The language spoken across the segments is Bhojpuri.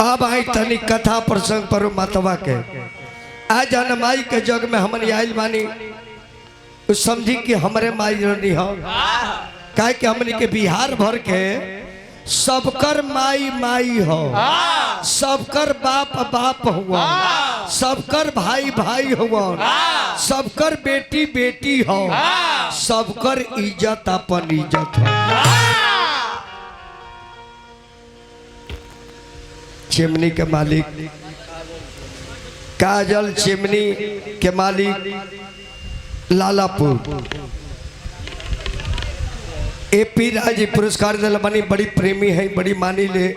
अब आई तनी कथा प्रसंग पर मतवा के आज माई के जग में हमन आयल बानी समझी कि हमरे माई रही हो कहे कि हमनी के बिहार भर के सबकर माई माई हो, सबकर बाप बाप हुआ, सबकर भाई भाई हुआ, सबकर बेटी बेटी हो, सबकर इज्जत अपन इज्जत हो। चिमनी के मालिक काजल चिमनी के मालिक लालापुर एपी राज पुरस्कार दिल बनी बड़ी प्रेमी है, बड़ी मानी ले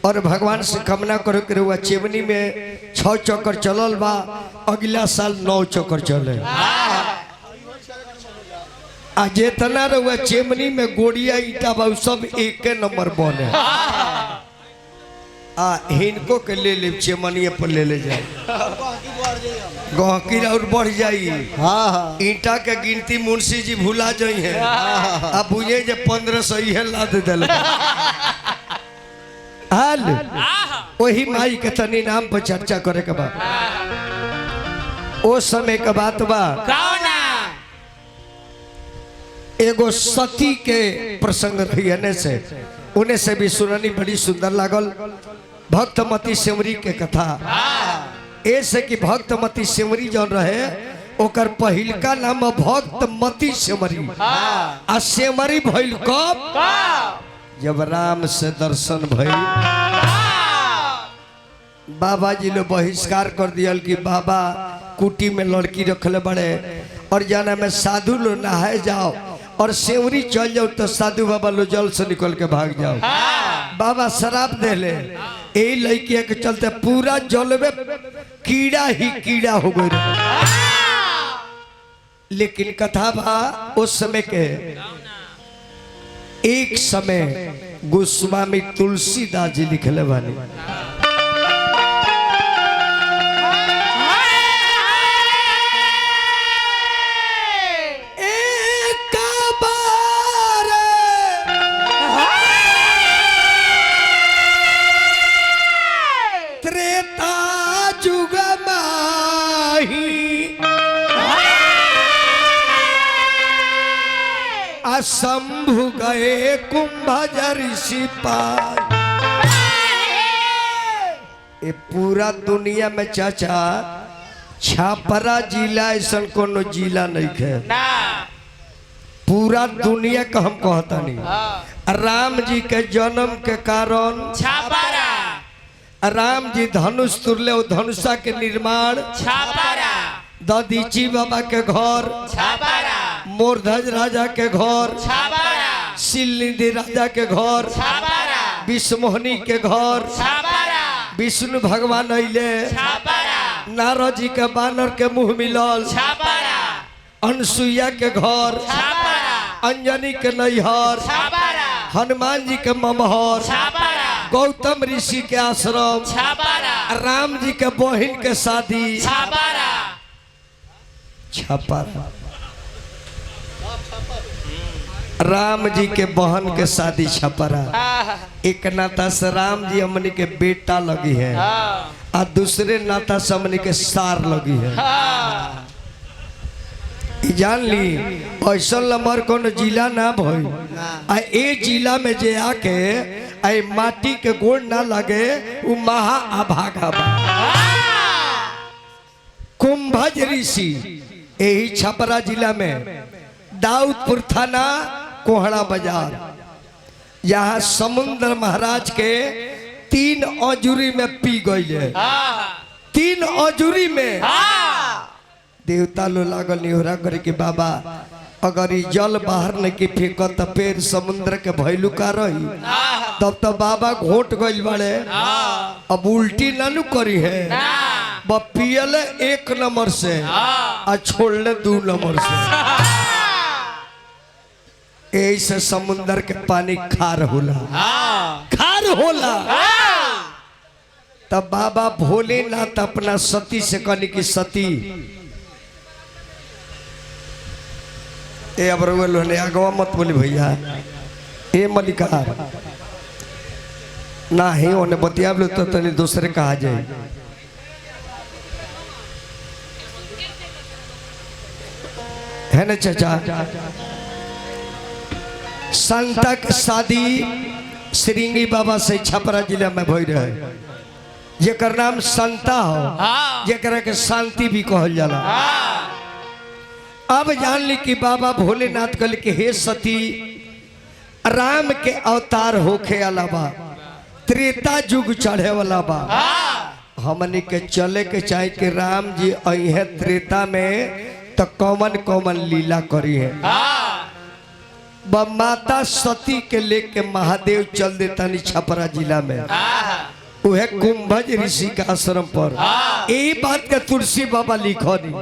और भगवान से कामना करो कि रुआ चिमनी में 6 चक्कर चलल बा, अगला साल 9 चक्कर चले। आ जितना रुआ चिमनी में गोड़िया ईटा बा सब एक नंबर बने। हिनको के ले ले चिमनिए पर ले जाए गहकी और बढ़ जाई। हाँ ईटा के गिनती मुंशी जी भूला जाई है। अब बुझे जे 1500 ही लाद दिल हाल वही माई के तनी नाम पर चर्चा करे के बाद ओ समय के बात बा एगो सती के प्रसंग रहने से उन्हें से भी सुननी बड़ी सुंदर लागल। भक्तमती सिमरी के कथा ऐसे कि भक्तमती सिमरी जौन रहे ओकर पहिलका नाम भक्तमती सिमरी। आ सिमरी भइल कब जब राम से दर्शन भइल। बाबा जी ने बहिष्कार कर दियल कि बाबा कुटी में लड़की रखले बड़े और जाना में साधु लो नहाए जाओ और सेवरी चल जाओ तो साधु बाबा लो जल से निकल के भाग जाओ। बाबा शराब दे ले यही लड़की के चलते पूरा जल में कीड़ा ही कीड़ा हो गए। लेकिन कथा बा उस समय के एक समय गोस्वामी तुलसीदास जी लिखले बानी शंभु गए कुंभजर सिपाही। ये पूरा दुनिया में चाचा छापरा जिला ऐसा कोनो जिला नहीं है। पूरा दुनिया का हम कहता नहीं। राम जी के जन्म के कारण छापरा, राम जी धनुष तुरले धनुषा के निर्माण छापरा, ददीची बाबा के घर छापरा, मोरध्वज राजा के घर छापरा, शिलनिधि राजा के घर छापरा, विष्णुमोहनी के घर छापरा, विष्णु भगवान अइले छापरा, नारद जी के बानर के मुंह मिलल छापरा, अनसुईया के घर छापरा, अंजनी के नैहर छापरा, हनुमान जी के ममहर छापरा, गौतम ऋषि के आश्रम छापरा, राम जी के बहन के शादी छापरा छापरा, राम जी के बहन के शादी छपरा। एक नाता से राम जी हमनी के बेटा लगी है और दूसरे नाता से हमनी के सार लगी है। जान ली ऐसा लमर कोनो जिला ना भई आ ए जिला में जे आके आई माटी के गोड़ ना लगे उ महा अभागा बा। कुंभज ऋषि यही छपरा जिला में दाऊदपुर थाना कोहड़ा बाजार, यहाँ समुद्र महाराज के 3 अजूरी में पी गई। 3 अजूरी में देवता लो लागल निहोरा करे कि बाबा अगर ये जल बाहर नहीं की फेंक तो फिर समुद्र के भैलू का रही। तब तो बाबा घोट गई बड़े अब उल्टी नानू करी है पियले 1 नंबर से आ छोड़ले 2 नंबर से। ऐसे समुंदर के पानी खार होला खार होला। तब बाबा भोलेनाथ अपना सती से कहने की सती ए अब रोले अगवा मत बोली भैया ए मलिकार ना ही उन्हें बतियाब लो तो तनी दूसरे कहा जाए। है ना चाचा? संता के शादी श्रृंगी बाबा से छपरा जिला में भई रहे, जेकर नाम संता हो, जेकरा के शांति भी कहल जाला। अब जान ली कि बाबा भोलेनाथ कल के हे सती राम के अवतार होखे वाला बा, त्रेता युग चढ़े वाला बा। हमनी के चले के चाहे कि राम जी अहे त्रेता में तो कौमन कौमन लीला करी है। माता सती के लेके महादेव चल देता छपरा जिला में, वह कुंभज ऋषि का आश्रम पर। यही बात का तुलसी बाबा लिखो नहीं।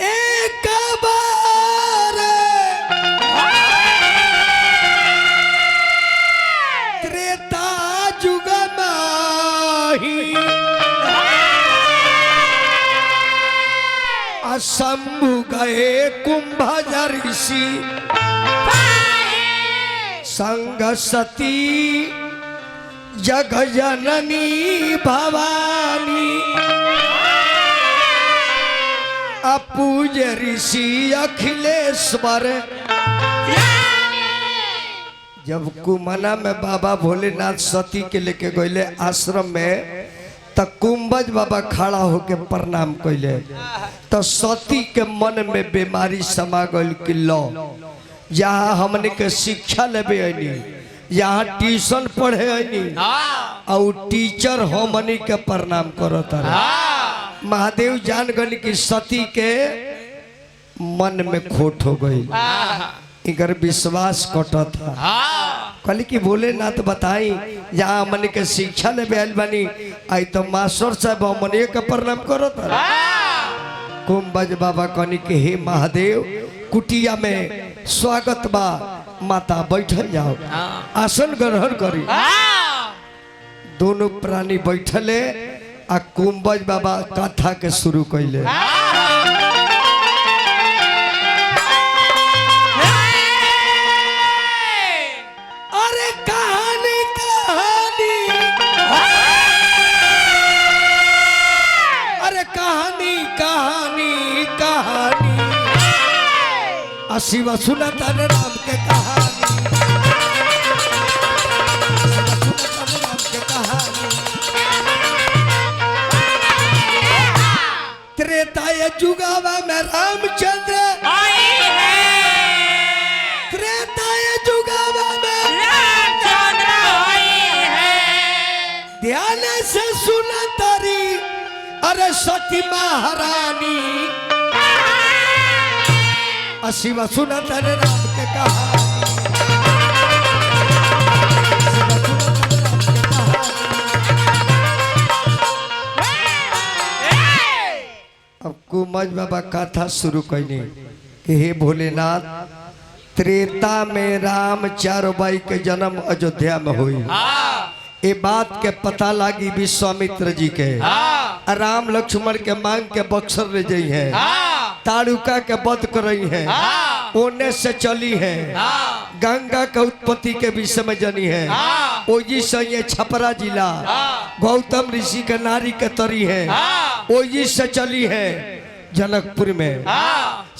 एक बार त्रेता युग माही शंभु गए कुंभज ऋषि संग सती जग जननी भवानी अपूज ऋषि अखिलेश्वर। जब कुमना में बाबा भोलेनाथ सती के लेके गए आश्रम में, तो कुंभज बाबा खड़ा होके प्रणाम कैले, तो सती के मन में बीमारी समा गई कि लो यहाँ हमने के शिक्षा लेबे आनी, यहाँ ट्यूशन पढ़े आनी, और टीचर हमने के प्रणाम करता रहे। महादेव जान गए कि सती के मन में खोट हो गई, इनकर विश्वास कटा था। कहली कि भोलेनाथ बताई यहाँ हमने के शिक्षा लेबे आइल बानी, आई तो मास्टर साहब हमने के प्रणाम करता। कुंभज बाबा कहनी कि हे महादेव कुटिया में स्वागत बा, माता बैठल जाओ, आसन ग्रहण करी। दोनों प्राणी बैठले आ कुंभज बाबा कथा के शुरू कैले। अरे कहानी कहानी, अरे कहानी कहानी कहानी, शिव सुना तारे राम के कहानी, राम के कहानी। त्रेता युगावा में रामचंद्र आई है, त्रेता युगावा में रामचंद्र आई है। ध्यान से सुना तारी अरे सती महारानी, शिव सुना तारे राम के कहानी। अब कुंभज बाबा कथा शुरू कैनी कि हे भोलेनाथ, त्रेता में राम चार बाई के जन्म अयोध्या में हुई। ये बात के पता लगी विश्वामित्र जी के, राम लक्ष्मण के मांग के बक्सर ले जाई है, ताड़ुका के वध कर रही है, ओने से चली है, गंगा के उत्पत्ति के विषय में जानी है, ओजी से ये छपरा जिला गौतम ऋषि के नारी के तरी है, ओजी से चली है जनकपुर में,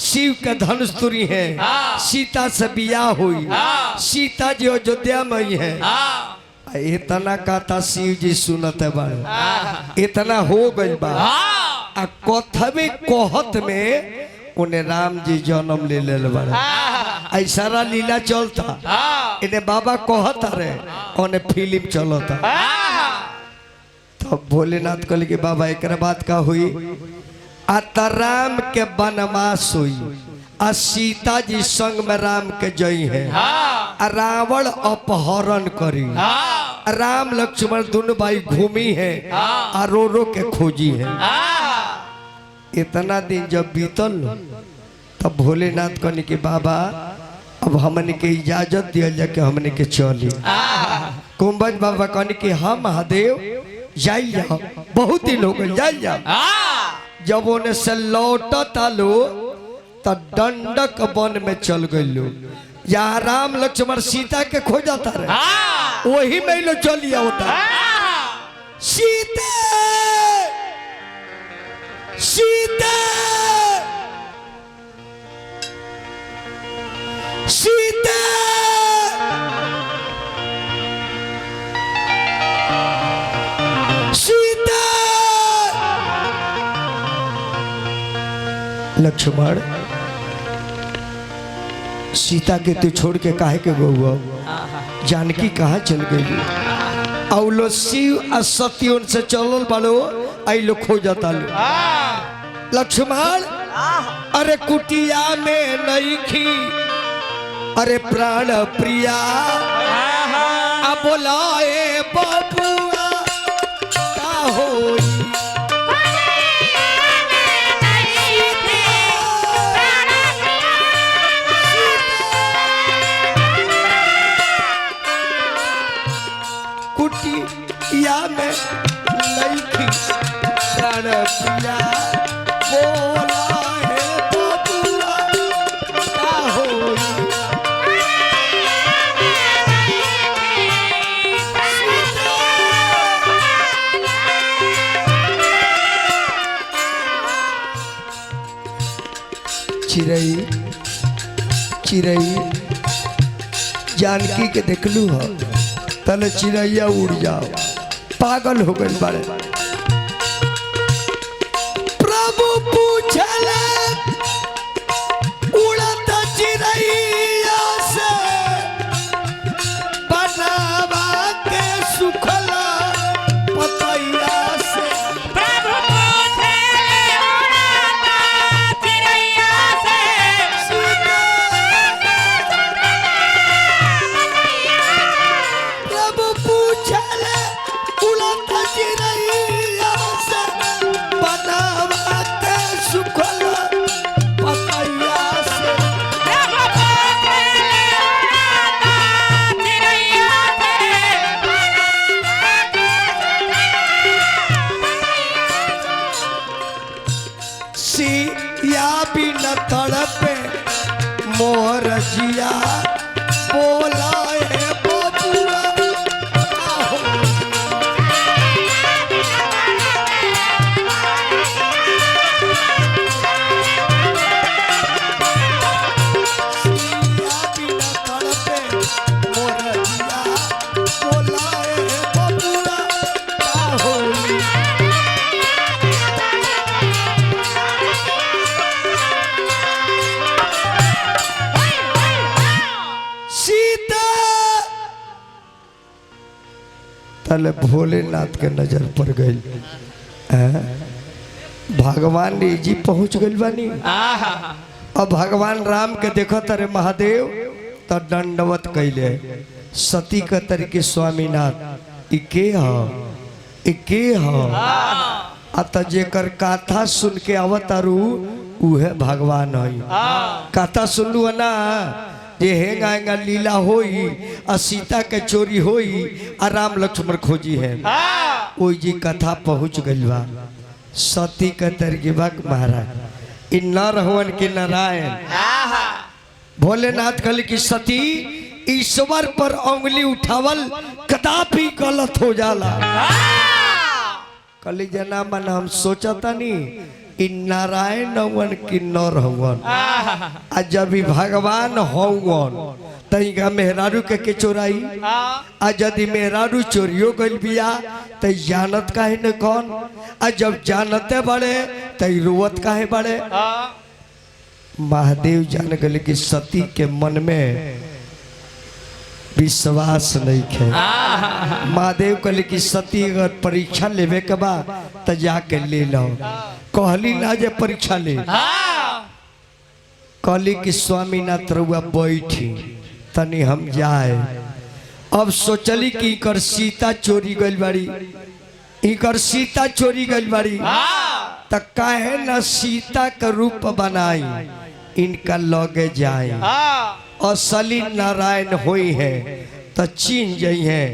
शिव के धनुष तुरी है, सीता से बियाह हुई, सीता जी अयोध्या में ही है। इतना कहता शिव जी सुनते बारे, इतना हो गई बा। कथवे कहत में उन्हें राम जी जन्म ले ले बारे, ऐसा लीला चलता। इन्हें बाबा कहता रहे, उन्हें फिल्म चलता। तो भोलेनाथ कहले कि बाबा एक बात का हुई, आता राम के वनवास हुई, आ सीता जी संग में राम के जई है, रावण अपहरण करी, राम लक्ष्मण दोनों भाई घूमी है, रो रो के खोजी है। इतना दिन जब बीतल तब भोलेनाथ कहने के बाबा अब हमने के इजाजत दिया जाके हमने के चली। कुंभज बाबा कहने के हाँ महादेव जाई जाओ, बहुत दिन हो गए, जाई जाओ। जब उन्हें से लौटता लो तो दंडक वन में चल गए यहाँ राम लक्ष्मण सीता के खो जाता रहे वही में लो चल लिया होता सीता सीता सीता सीता लक्ष्मण सीता के तू छोड़ के काहे के गो जानकी कहाँ चल गई औलो शिव असत्यों से चलल बालो आई लो खो जाता लो लक्ष्मण अरे कुटिया में नहीं खी अरे प्राण प्रिया अब बोलाए बबुआ का होई कुटिया में नहीं थी प्राण प्रिया बोला है बबुआ का होई चिड़ई चिड़ई जानकी के देखलू हो तले चिड़ैया उड़ जाओ पागल हो गई बारे प्रभु पूछले उड़त चिड़ैया से बनावा के सुखला पतैया से प्रभु पूछले उड़त चिड़ैया से प्रभु पूछले उड़त चिड़ैया से बनावा के सुखला पतैया से प्रभु पूछले उड़त चिड़ैया सिया बिन तड़पे मोर जिया बोला है बबुआ आहो। सिया बिन तड़पे मोर जिया बोला है बबुआ आहो। सीता तले भोलेनाथ के नजर पड़ गई भगवान ने जी पहुंच गई बानी अब भगवान राम के देखो तारे महादेव तो दंडवत कैले सती के तरीके स्वामीनाथ इके आ त जेकर कथा सुन के अवतारू उहे भगवान है कथा सुनलू है ना ये हेंगा लीला होई आ सीता के चोरी होई आ राम लक्ष्मण खोजी है ओई जी कथा पहुंच गई बा सती के तरीके भग महाराज इन न रहवन के नारायण भोलेनाथ कहले कि सती ईश्वर पर उंगली उठावल कदापि गलत हो जाला कली जना मन हम सोचता नहीं इन नारायण हवन कि नर हवन आ जब भी भगवान हवन तईगा मेहरारू के चोराई आ यदि मेहरारू चोरियो गइल बिया त जानत काहे न कौन आ जब जानते बड़े त रोवत काहे बड़े महादेव जान गए कि सती के मन में विश्वास नहीं है महादेव कहले कि सती अगर परीक्षा लेवे के बा तो जाके ले लो कहली ना जे परीक्षा ले कहली कि स्वामीनाथ रउआ बैठी तनी हम जाए अब सोचली कि इकर सीता चोरी गइल बाड़ी इकर सीता चोरी गइल बाड़ी त काहे न सीता का रूप बनाई इनका लगे जाए असली नारायण होई है तो चीन जाई है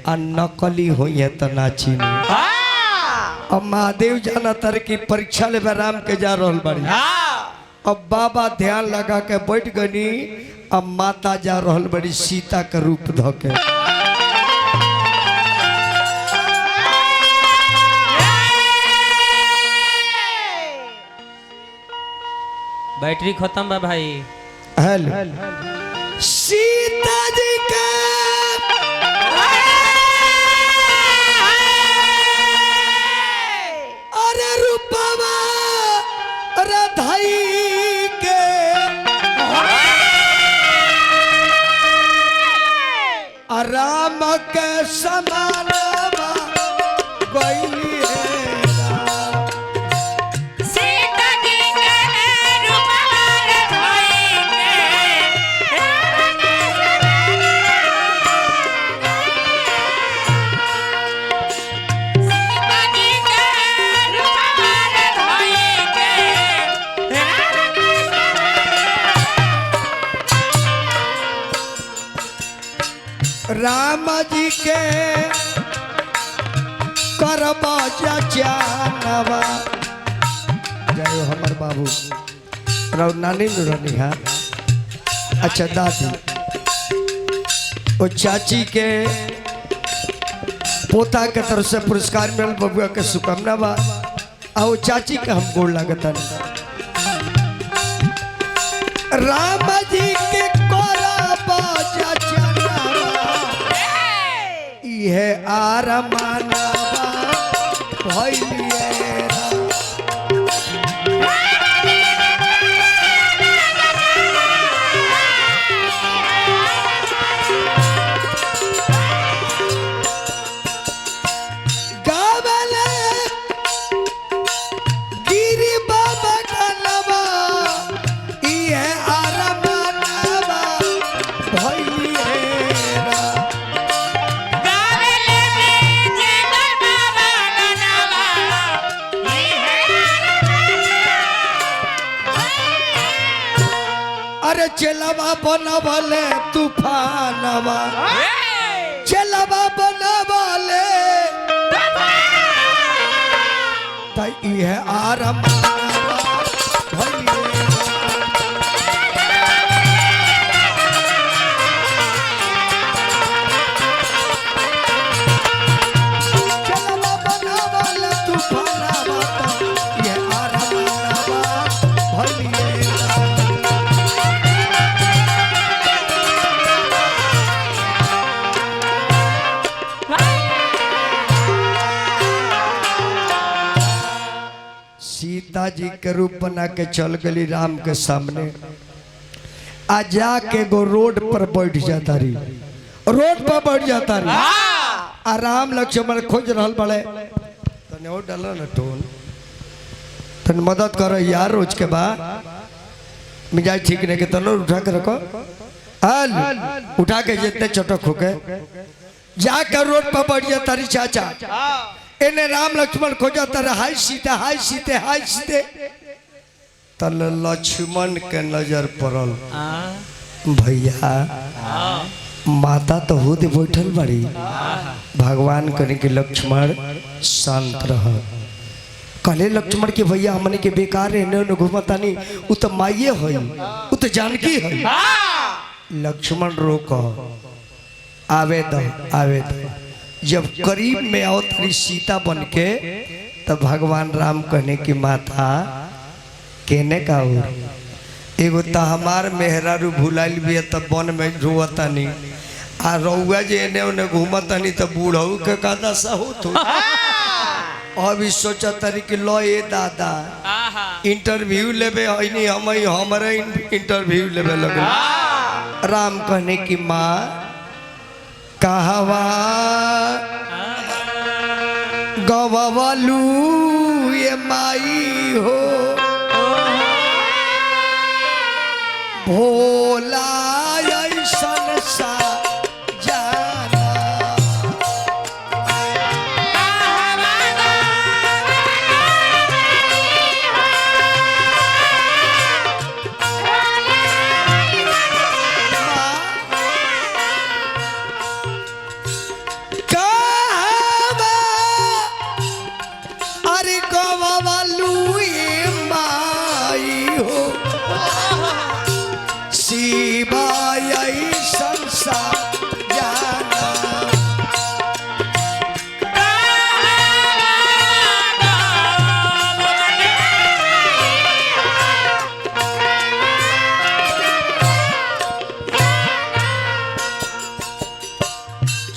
और नकली होई है तो ना चीन अब महादेव जाना तर की परीक्षा ले राम के जा रहल बाड़ी अब बाबा ध्यान लगा के बैठ गनी। अब माता जा रहल बड़ी सीता के रूप धके। बैटरी खत्म बा भाई। हेलो सीता जी का अरे रूपवा राधाई के राम के समानवा गइली सीता जी के रूपवार धोई सीता जी के रूपवार धोई राम जी के करबा जानवा। जय हो हमर बाबू रौ नानी नुरनी है। अच्छा दादी वो चाची के पोता के तरफ से पुरस्कार मिलल बबुआ के शुभकामना बा। आ वो चाची के हम गोड़ लागतन। राम जी के करबा जानवा इहे आरमानवा भइलिए गावले गिरी बाबा कलवा इहे आरमानवा भइलिए अरे चलवा बनवले तूफानवा चलवा बनवले त इहे आरमानवा भइलिए चलवा बनवले तूफानवा त इहे आरमानवा भइलिए सीता जी के रूप बना के चल गई राम के सामने। आ जाके गो रोड पर बैठ जाता रही। रोड पर बैठ जाता रही। आ राम लक्ष्मण खोज रहल बड़े तने और डाला न टोन तन मदद करो यार रोज के बाद मिजाज ठीक नहीं के तनो उठा के रखो। हल उठा के जितने चटक होके जाकर रोड पर बैठ जाता रही। चाचा इन्हें राम लक्ष्मण खोजा तर हाय सीते हाय सीते हाय सीते तल लक्ष्मण के नजर पड़ल। भैया माता तो खुद बैठल बड़ी। भगवान कने के लक्ष्मण शांत रह। कहले लक्ष्मण के भैया हमने के बेकार है घूमता नहीं उ तो माइये है उ तो जानकी है। लक्ष्मण रोक आवे दो। जब करीब में आओ तेरी सीता बन के तब भगवान राम कहने की माता कहने का एगो तो हमार मेहरारू भुलाइल भी है तब वन में ढोता नहीं आ रउआ जे एने ओने घूमता नहीं तो बूढ़ऊ के का दशा हो तो अभी सोचा तरी कि लो ए दादा इंटरव्यू लेबे नहीं हमारे इंटरव्यू लेबे लगे। राम कहने की माँ कहवा गवालू ये माई हो भोला ऐसन सा जाना अरे गवालू ये माई हो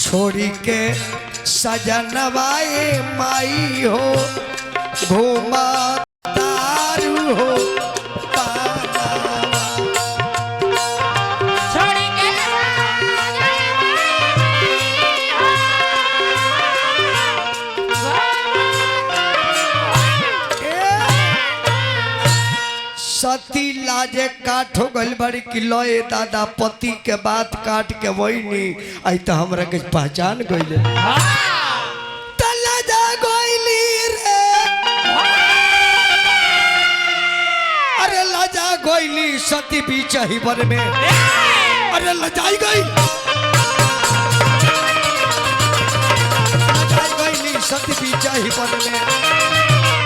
छोड़ी के सजनवाए माई हो घूमा तारू हो पानावा। छोड़ के सती लाजे काठ हो गल बड़ी किलो ए दादा पति के बात काट के वही नहीं आई तो हमरा के पहचान गइले तला जा गइली रे अरे लजा गइली सती बीच ही बर में अरे लजाई गई लजाई गइली सती बीच ही बर में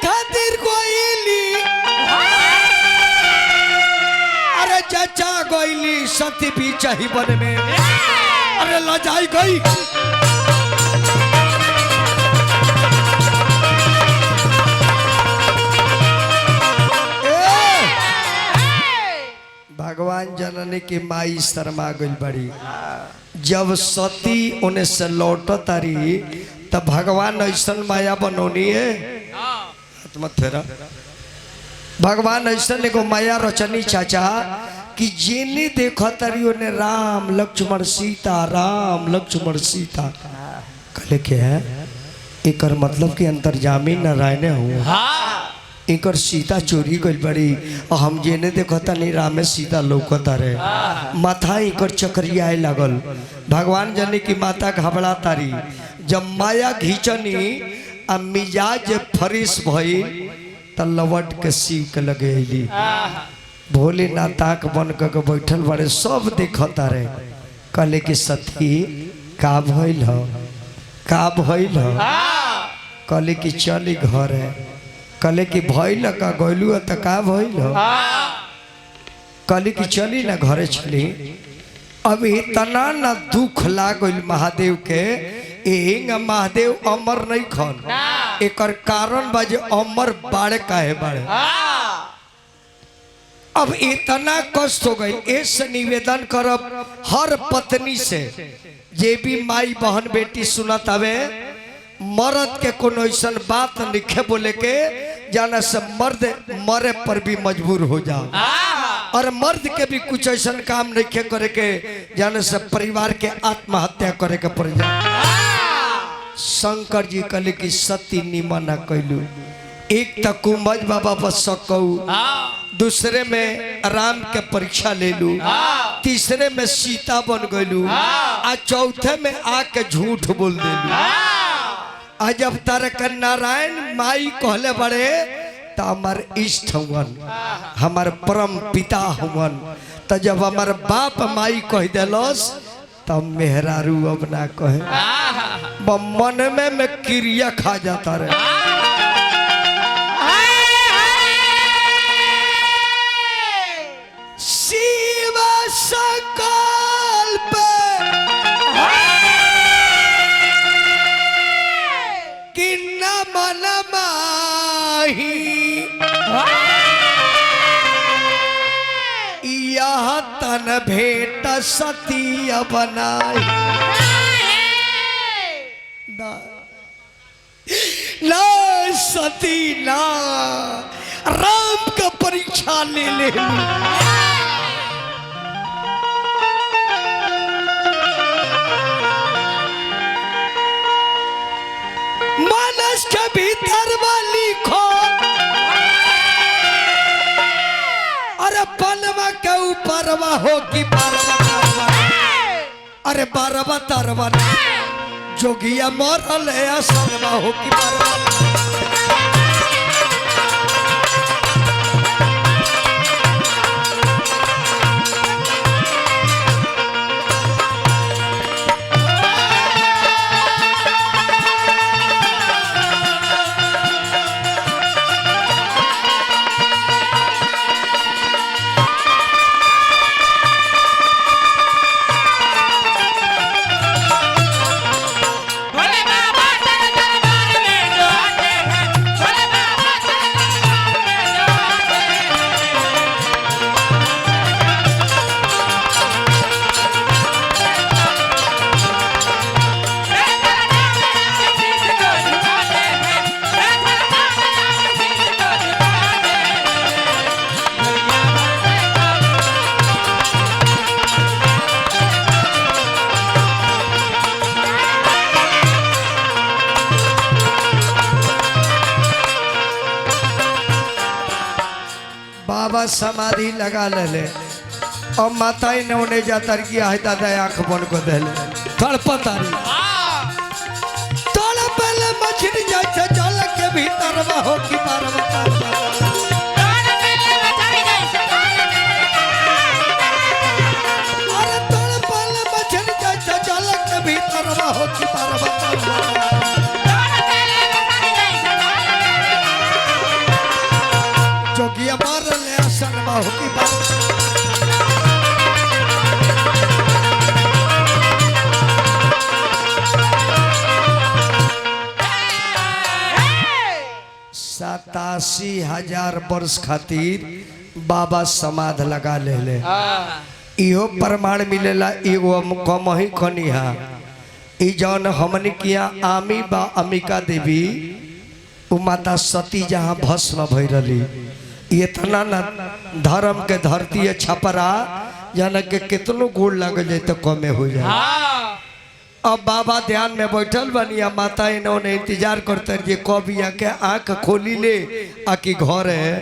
खातिर गोइली अरे चाचा गोइली सती भी चाही बन में अरे लजाई गई भगवान जननी की माई शर्मा गई बड़ी जब सती उन्हें से लौट तारी तब भगवान ऐसा माया बनौनी है मत फेरा भगवान ऐसा एगो माया रचनी चाचा कि जेने देखो तरियो ने राम लक्ष्मण सीता राम लक्ष्मण सीता कहले के है एकर मतलब कि अंतर्जामी नारायण हुआ एकर सीता चोरी गई बड़ी और हम जेने देखो तनी राम सीता लौकता रहे माथा एकर चक्रियाए लगल भगवान जने की माता घबरा तारी जब माया घीचनी आ मिजाज फरिश भइल त लवट के सीख के लगेली भोलेनाथ ताक बन के बैठल बड़े सब देखता रहे कहले कि सती का भइल ह का भइल ह कहले कि चली घर है कहले कि भइल का गइलू त का भइल ह कहले कि चली ना घरे चली अब इतना ना दुख लागल महादेव के एंग महादेव अमर नहीं खन एकर कारण बाजे अमर बाड़े काहे बाड़े अब इतना कष्ट हो गई ऐसे निवेदन करब हर पत्नी से जे भी माई बहन बेटी सुनत आवे मर्द के कोनो ऐसा बात लिखे बोले के जाना से मर्द मरे पर भी मजबूर हो जाओ और मर्द के भी कुछ ऐसा काम नहीं करे के जाने से परिवार के आत्महत्या करे के पड़ जाए शंकर जी कहले कि सती निमन कैलू एक तक कुंभज बाबा पर सकऊ दूसरे में राम के परीक्षा ले लू तीसरे में सीता बन गलू आ चौथे में आके झूठ बोल देलू आ जब तारक नारायण माई कहले बड़े तो हमार इष्ट हुवन हमार परम पिता हुवन तो जब हमार बाप माई कह दिलस तब मेहरारू अब ना कहे मन में मैं क्रिया खा जाता रहे शिव संकल्प कि न मन माही यह तन भेट सती बनाई ना सती ना राम का परीक्षा ले ले मानस के भीतर वाली खो अरे पलवा के ऊपर हो कि बारवा अरे बारवा तरवा जोगिया मरल है असरवा हो कि बारवा भोले बाबा तेरे दरबार में जो समाधि लगा ले और माता ने उन्हें जातर किया है दादा आंख बंद कर दे तड़पतारी तड़पले मछली जैसे जल के भीतर हो कि अरे तड़पले मछली जैसे जल के भीतर हो कि जोगिया मार ले असन हो कि सतासी 7000 वर्ष खातिर बाबा समाध लगा ले इहो प्रमाण मिलेला एगो कम ही कनिहा ई जौन हमन किया आमी बा अमिका देवी उ माता सती जहाँ भस्म भई रही इतना न धर्म के धरती छपरा जान के कितनो गोड़ लग जाए तो कमे हो जाए। अब बाबा ध्यान में बैठल बनिया माता इन्होंने इंतजार करते जे कब यहाँ के आँख खोली ले आकि घर है